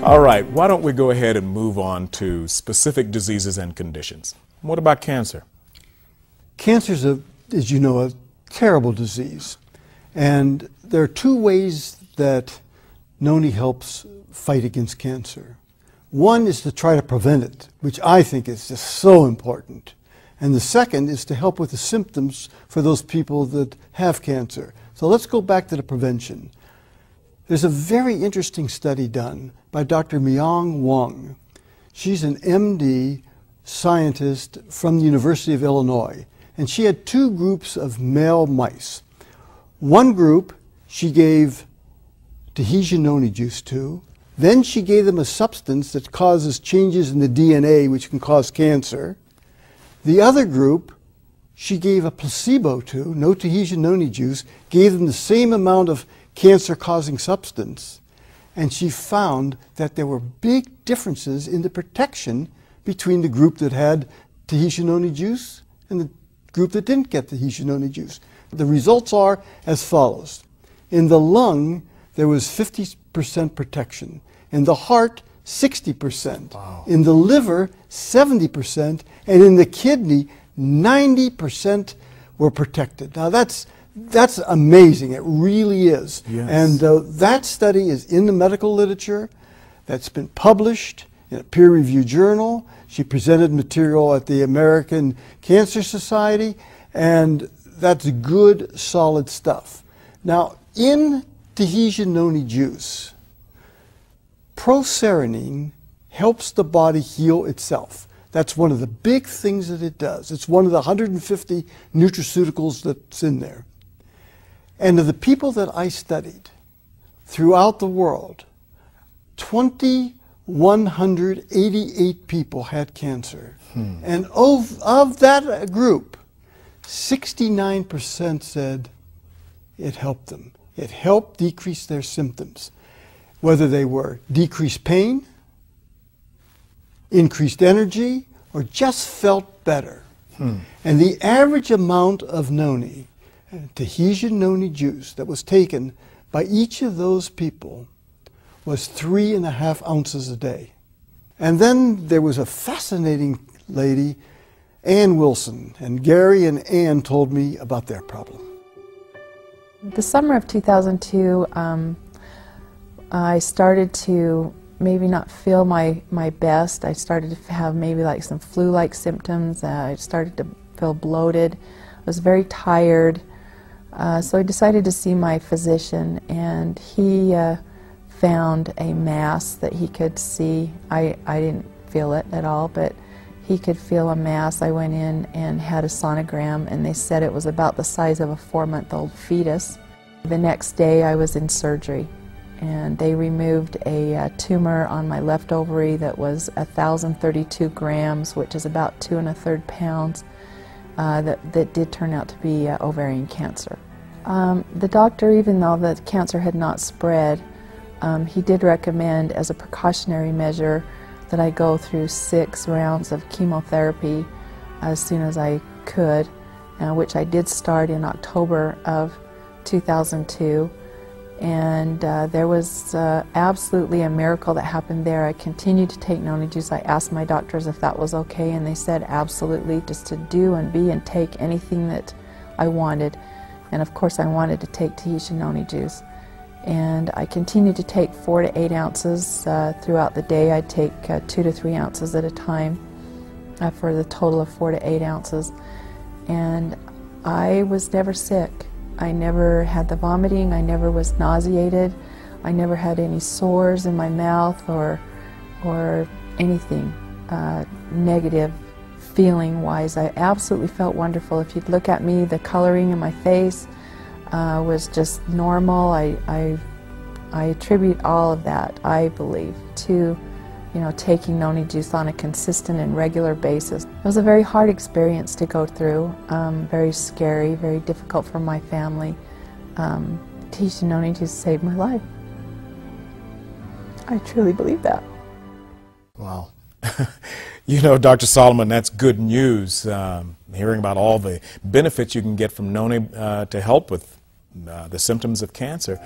All right, why don't we go ahead and move on to specific diseases and conditions. What about cancer? Cancer is, as you know, a terrible disease. And there are two ways that Noni helps fight against cancer. One is to try to prevent it, which I think is just so important. And the second is to help with the symptoms for those people that have cancer. So let's go back to the prevention. There's a very interesting study done by Dr. Myung Wong. She's an MD scientist from the University of Illinois, and she had two groups of male mice. One group she gave Tahitian Noni juice to, then she gave them a substance that causes changes in the DNA which can cause cancer. The other group she gave a placebo to, no Tahitian Noni juice, gave them the same amount of cancer-causing substance, and she found that there were big differences in the protection between the group that had Tahitian Noni juice and the group that didn't get Tahitian Noni juice. The results are as follows. In the lung, there was 50% protection. In the heart, 60%. Wow. In the liver, 70%. And in the kidney, 90% were protected. Now that's amazing. It really is. Yes. And that study is in the medical literature. That's been published in a peer-reviewed journal. She presented material at the American Cancer Society, and that's good, solid stuff. Now, in Tahitian Noni juice, proserpine helps the body heal itself. That's one of the big things that it does. It's one of the 150 nutraceuticals that's in there. And of the people that I studied throughout the world, 2,188 people had cancer. And of that group, 69% said it helped them. It helped decrease their symptoms, whether they were decreased pain, increased energy, or just felt better. And the average amount of noni, Tahitian Noni juice, that was taken by each of those people was 3.5 ounces a day. And then there was a fascinating lady, Ann Wilson, and Gary and Ann told me about their problem. The summer of 2002, I started to maybe not feel my best. I started to have maybe like some flu-like symptoms. I started to feel bloated. I was very tired. So I decided to see my physician, and he found a mass that he could see. I didn't feel it at all, but he could feel a mass. I went in and had a sonogram, and they said it was about the size of a 4-month-old fetus. The next day I was in surgery, and they removed a tumor on my left ovary that was 1,032 grams, which is about 2 1/3 pounds. That did turn out to be ovarian cancer. The doctor, even though the cancer had not spread, he did recommend as a precautionary measure that I go through 6 rounds of chemotherapy as soon as I could, which I did start in October of 2002. And there was absolutely a miracle that happened there. I continued to take Noni juice. I asked my doctors if that was okay, and they said absolutely, just to do and be and take anything that I wanted. And of course I wanted to take Tahitian Noni juice. And I continued to take 4 to 8 ounces throughout the day. I'd take 2 to 3 ounces at a time for the total of 4 to 8 ounces. And I was never sick. I never had the vomiting, I never was nauseated, I never had any sores in my mouth or anything negative feeling-wise, I absolutely felt wonderful. If you'd look at me, the coloring in my face was just normal. I attribute all of that, I believe, to taking noni juice on a consistent and regular basis. It was a very hard experience to go through, very scary, very difficult for my family. Tahitian noni juice saved my life. I truly believe that. Wow. Dr. Solomon, that's good news, hearing about all the benefits you can get from noni to help with the symptoms of cancer.